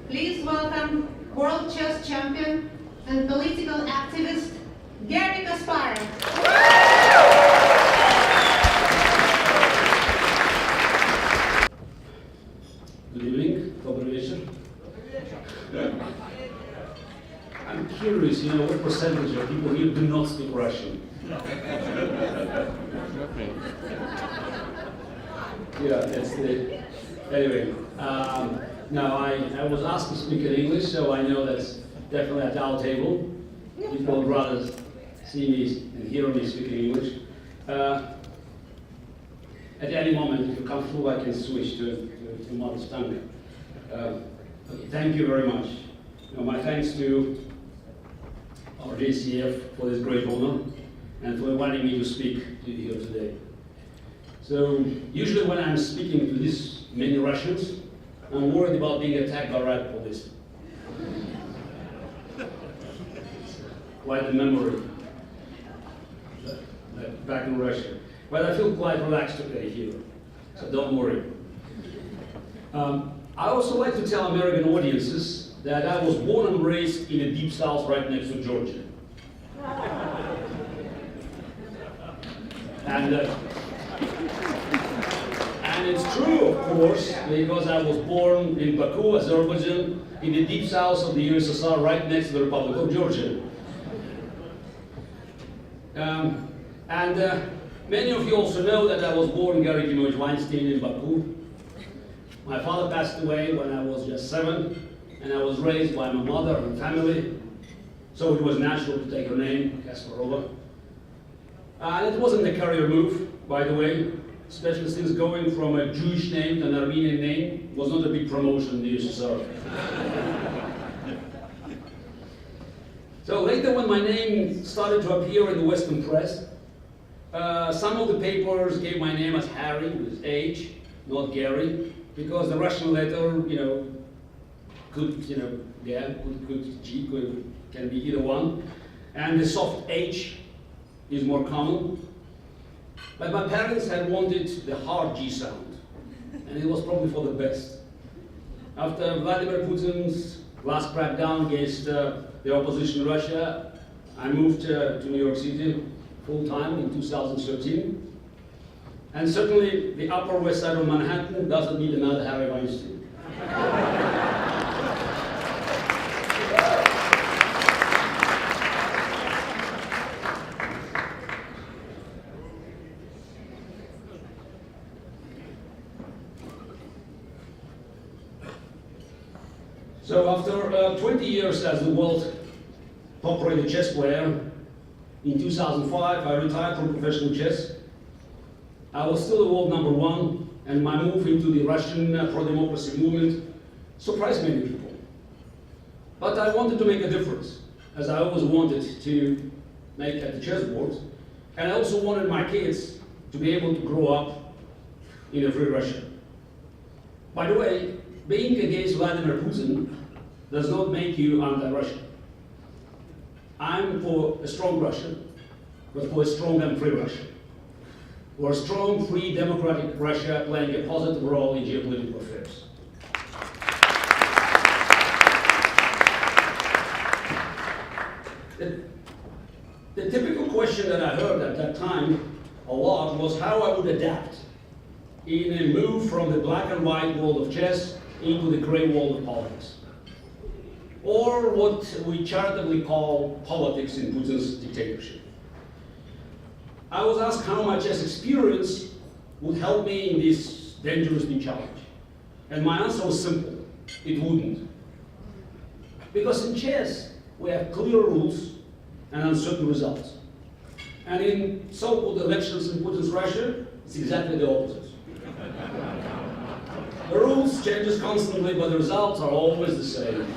Please welcome world chess champion and political activist, Garry Kasparov. Good evening, добрый вечер. I'm curious, what percentage of people here do not speak Russian? Yeah, that's the... Anyway, now I was asked to speak in English, so I know that's definitely at our table. People would rather see me and hear me speaking English. At any moment, if you're comfortable, I can switch to mother tongue. Okay, thank you very much. My thanks to RJCF for this great honor and for inviting me to speak to you here today. So, usually when I'm speaking to this many Russians, I'm worried about being attacked by riot police. Quite a memory back in Russia. But I feel quite relaxed today here, so don't worry. I also like to tell American audiences that I was born and raised in the deep south right next to Georgia. And it's true, of course, because I was born in Baku, Azerbaijan, in the deep south of the USSR, right next to the Republic of Georgia. Many of you also know that I was born Gary Weinstein in Baku. My father passed away when I was just 7, and I was raised by my mother and family, so it was natural to take her name, Kasparova. And it wasn't a career move, by the way, especially since going from a Jewish name to an Armenian name was not a big promotion in the USSR. So later, when my name started to appear in the Western press, some of the papers gave my name as Harry with H, not Gary, because the Russian letter, can be either one, and the soft H is more common. But my parents had wanted the hard G sound, and it was probably for the best. After Vladimir Putin's last crackdown against the opposition in Russia, I moved to New York City full-time in 2013. And certainly, the Upper West Side of Manhattan doesn't need another Harry Weinstein. So after 20 years as the world top-rated chess player, in 2005 I retired from professional chess. I was still the world #1, and my move into the Russian pro-democracy movement surprised many people. But I wanted to make a difference, as I always wanted to make at the chessboard, and I also wanted my kids to be able to grow up in a free Russia. By the way, being against Vladimir Putin does not make you anti-Russian. I'm for a strong Russia, but for a strong and free Russia. For a strong, free, democratic Russia playing a positive role in geopolitical affairs. The typical question that I heard at that time a lot was how I would adapt in a move from the black and white world of chess into the gray world of politics. Or what we charitably call politics in Putin's dictatorship. I was asked how my chess experience would help me in this dangerous new challenge. And my answer was simple: it wouldn't. Because in chess, we have clear rules and uncertain results. And in so-called elections in Putin's Russia, it's exactly the opposite. The rules changes constantly, but the results are always the same.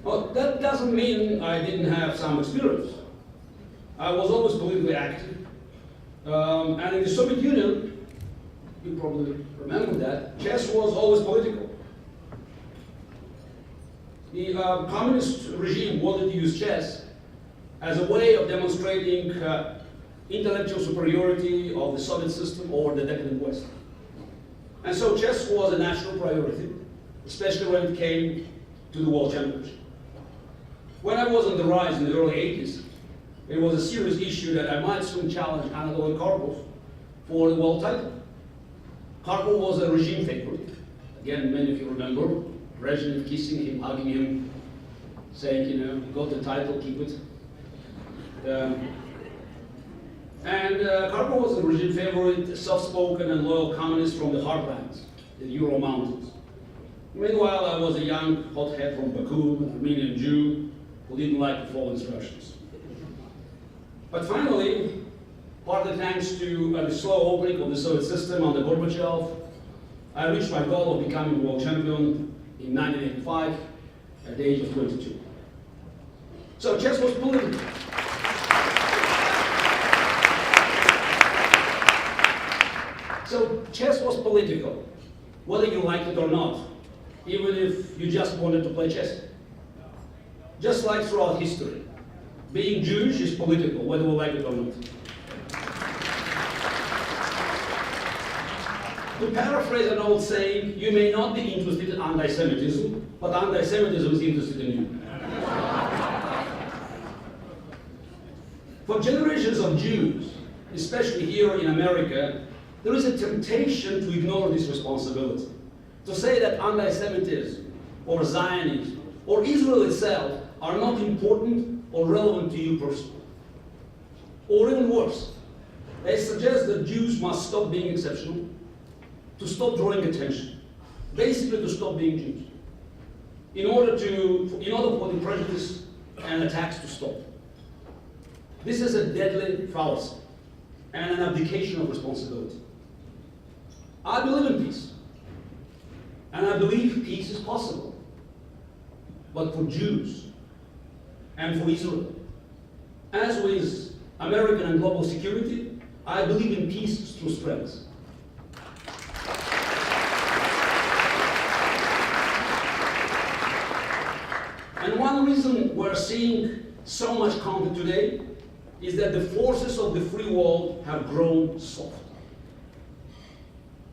Well, that doesn't mean I didn't have some experience. I was always politically active. And in the Soviet Union, you probably remember that, chess was always political. The communist regime wanted to use chess as a way of demonstrating intellectual superiority of the Soviet system over the decadent West. And so chess was a national priority, especially when it came to the World Championship. When I was on the rise in the early 80s, it was a serious issue that I might soon challenge Anatoly Karpov for the world title. Karpov was a regime favorite. Again, many of you remember Brezhnev kissing him, hugging him, saying, you know, you got the title, keep it. Karpov was a regime favorite, soft-spoken and loyal communist from the heartlands, the Ural Mountains. Meanwhile, I was a young hothead from Baku, an Armenian Jew, who didn't like to follow instructions. But finally, partly thanks to the slow opening of the Soviet system under Gorbachev, I reached my goal of becoming world champion in 1985 at the age of 22. So chess was political. So chess was political, whether you liked it or not, even if you just wanted to play chess. Just like throughout history, being Jewish is political, whether we like it or not. To paraphrase an old saying, you may not be interested in anti-Semitism, but anti-Semitism is interested in you. For generations of Jews, especially here in America, there is a temptation to ignore this responsibility. To say that anti-Semitism, or Zionism, or Israel itself are not important or relevant to you personally. Or even worse, they suggest that Jews must stop being exceptional, to stop drawing attention, basically to stop being Jews, in order for the prejudice and attacks to stop. This is a deadly fallacy and an abdication of responsibility. I believe in peace, and I believe peace is possible, but for Jews and for Israel, as with American and global security, I believe in peace through strength. And one reason we're seeing so much conflict today is that the forces of the free world have grown soft.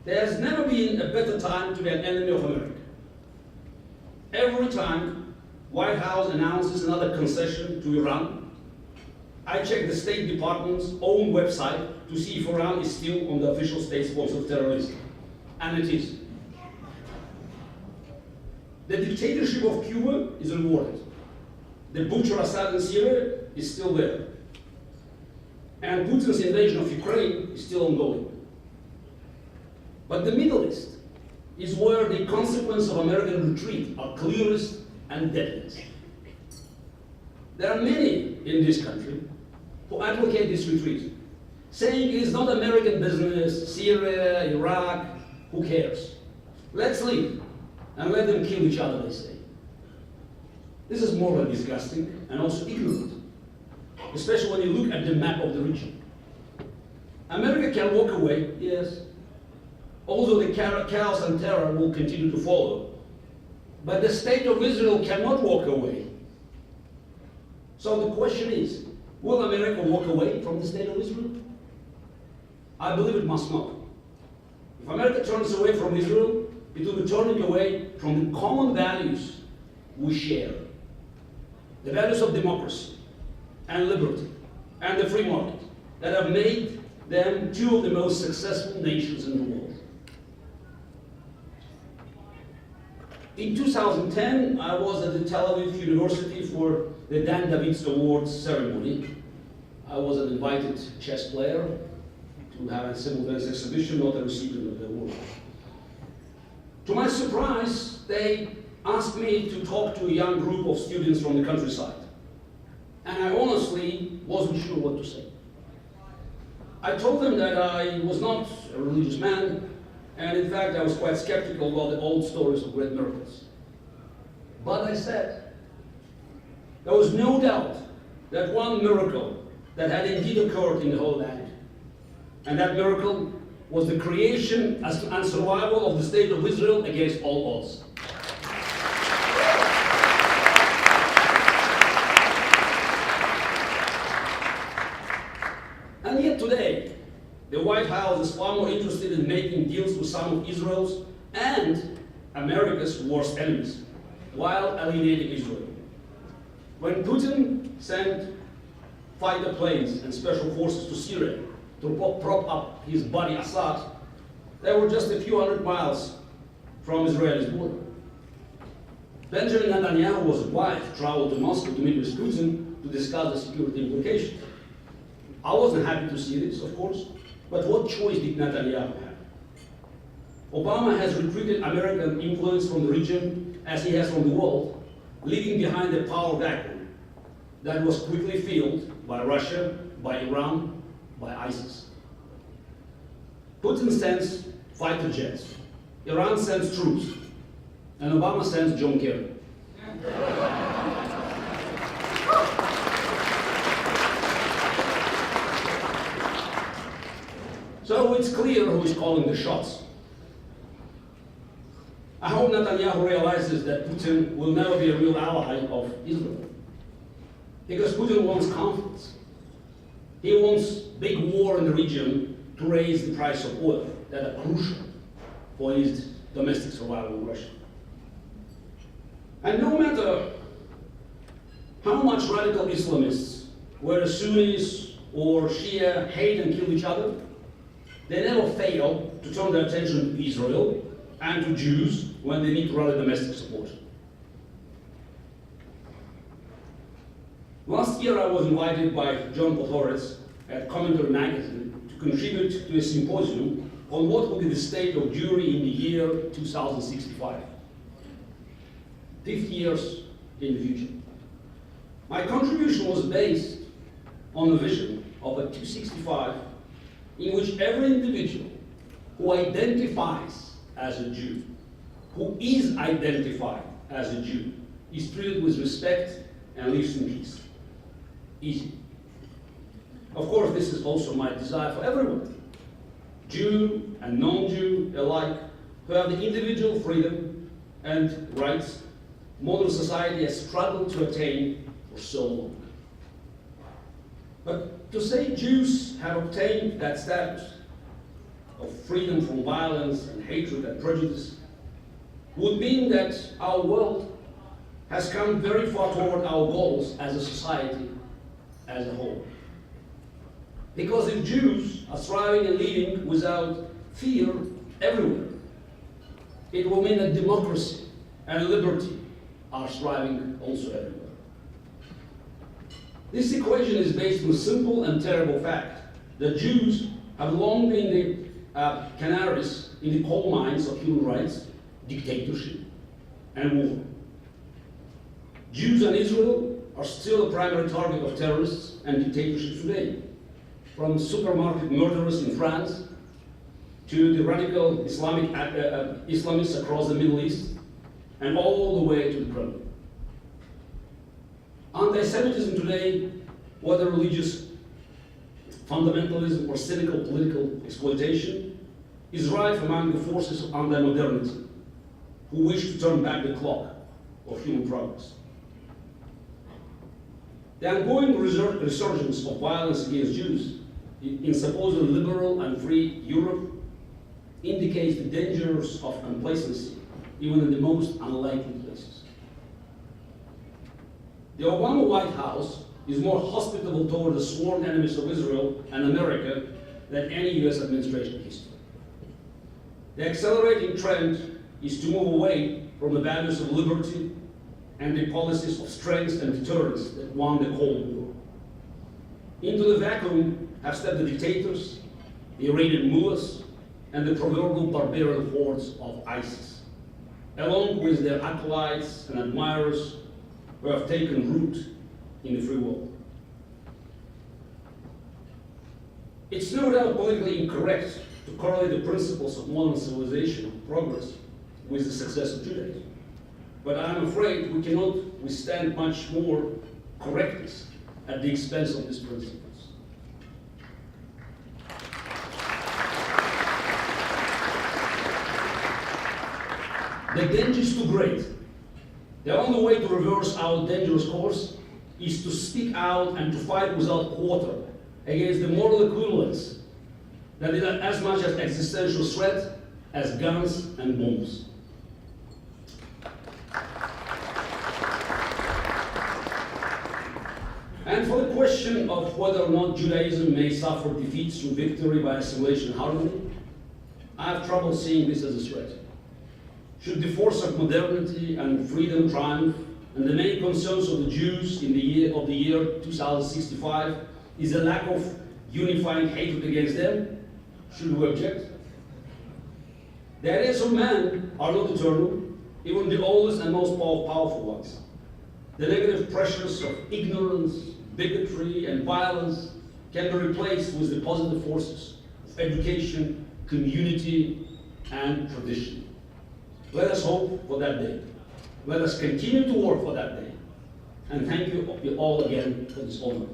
There has never been a better time to be an enemy of America. Every time White House announces another concession to Iran, I check the State Department's own website to see if Iran is still on the official state-sponsored terrorism. And it is. The dictatorship of Cuba is rewarded. The butcher Assad in Syria is still there. And Putin's invasion of Ukraine is still ongoing. But the Middle East is where the consequences of American retreat are clearest and deadliest. There are many in this country who advocate this retreat, saying it is not American business, Syria, Iraq, who cares? Let's leave and let them kill each other, they say. This is morally disgusting and also ignorant, especially when you look at the map of the region. America can walk away, yes, although the chaos and terror will continue to follow. But the state of Israel cannot walk away. So the question is, will America walk away from the state of Israel? I believe it must not. If America turns away from Israel, it will be turning away from the common values we share. The values of democracy and liberty and the free market that have made them two of the most successful nations in the world. In 2010, I was at the Tel Aviv University for the Dan Davids Awards ceremony. I was an invited chess player to have a simultaneous exhibition, not a recipient of the award. To my surprise, they asked me to talk to a young group of students from the countryside. And I honestly wasn't sure what to say. I told them that I was not a religious man, and in fact I was quite skeptical about the old stories of great miracles. But I said, there was no doubt that one miracle that had indeed occurred in the whole land, and that miracle was the creation and survival of the state of Israel against all odds. And yet the White House is far more interested in making deals with some of Israel's and America's worst enemies, while alienating Israel. When Putin sent fighter planes and special forces to Syria to prop up his buddy Assad, they were just a few hundred miles from Israel's border. Benjamin Netanyahu was obliged to travel to Moscow to meet with Putin to discuss the security implications. I wasn't happy to see this, of course, but what choice did Netanyahu have? Obama has recruited American influence from the region as he has from the world, leaving behind a power vacuum that was quickly filled by Russia, by Iran, by ISIS. Putin sends fighter jets, Iran sends troops, and Obama sends John Kerry. So it's clear who is calling the shots. I hope Netanyahu realizes that Putin will never be a real ally of Israel. Because Putin wants conflicts. He wants big war in the region to raise the price of oil that are crucial for his domestic survival in Russia. And no matter how much radical Islamists, whether Sunnis or Shia, hate and kill each other, they never fail to turn their attention to Israel and to Jews when they need to rally domestic support. Last year I was invited by John Podhoretz at Commentary magazine to contribute to a symposium on what will be the state of Jewry in the year 2065. 50 years in the future. My contribution was based on the vision of a 265 in which every individual who identifies as a Jew, who is identified as a Jew, is treated with respect and lives in peace. Easy. Of course, this is also my desire for everyone, Jew and non-Jew alike, to have the individual freedom and rights modern society has struggled to attain for so long. But to say Jews have obtained that status of freedom from violence and hatred and prejudice would mean that our world has come very far toward our goals as a society as a whole. Because if Jews are thriving and living without fear everywhere, it will mean that democracy and liberty are thriving also everywhere. This equation is based on a simple and terrible fact that Jews have long been the canaries in the coal mines of human rights, dictatorship, and war. Jews and Israel are still a primary target of terrorists and dictatorships today, from supermarket murderers in France to the radical Islamists across the Middle East, and all the way to the Kremlin. Anti-Semitism today, whether religious fundamentalism or cynical political exploitation, is rife among the forces of anti-modernity, who wish to turn back the clock of human progress. The ongoing resurgence of violence against Jews in supposedly liberal and free Europe indicates the dangers of complacency, even in the most unlikely places. The Obama White House is more hospitable toward the sworn enemies of Israel and America than any US administration in history. The accelerating trend is to move away from the values of liberty and the policies of strength and deterrence that won the Cold War. Into the vacuum have stepped the dictators, the Iranian mullahs, and the proverbial barbarian hordes of ISIS, along with their acolytes and admirers who have taken root in the free world. It's no doubt politically incorrect to correlate the principles of modern civilization progress with the success of Judaism. But I'm afraid we cannot withstand much more correctness at the expense of these principles. The danger is too great. The only way to reverse our dangerous course is to speak out and to fight without quarter against the moral equivalence that is as much an existential threat as guns and bombs. And for the question of whether or not Judaism may suffer defeat through victory by assimilation and harmony, I have trouble seeing this as a threat. Should the force of modernity and freedom triumph, and the main concerns of the Jews in the year 2065 is a lack of unifying hatred against them, should we object? The ideas of man are not eternal, even the oldest and most powerful ones. The negative pressures of ignorance, bigotry, and violence can be replaced with the positive forces of education, community, and tradition. Let us hope for that day. Let us continue to work for that day. And thank you all again for this honor.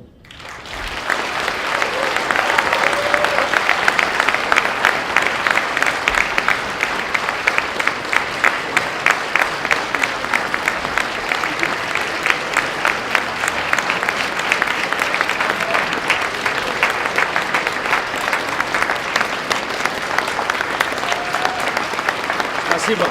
Спасибо.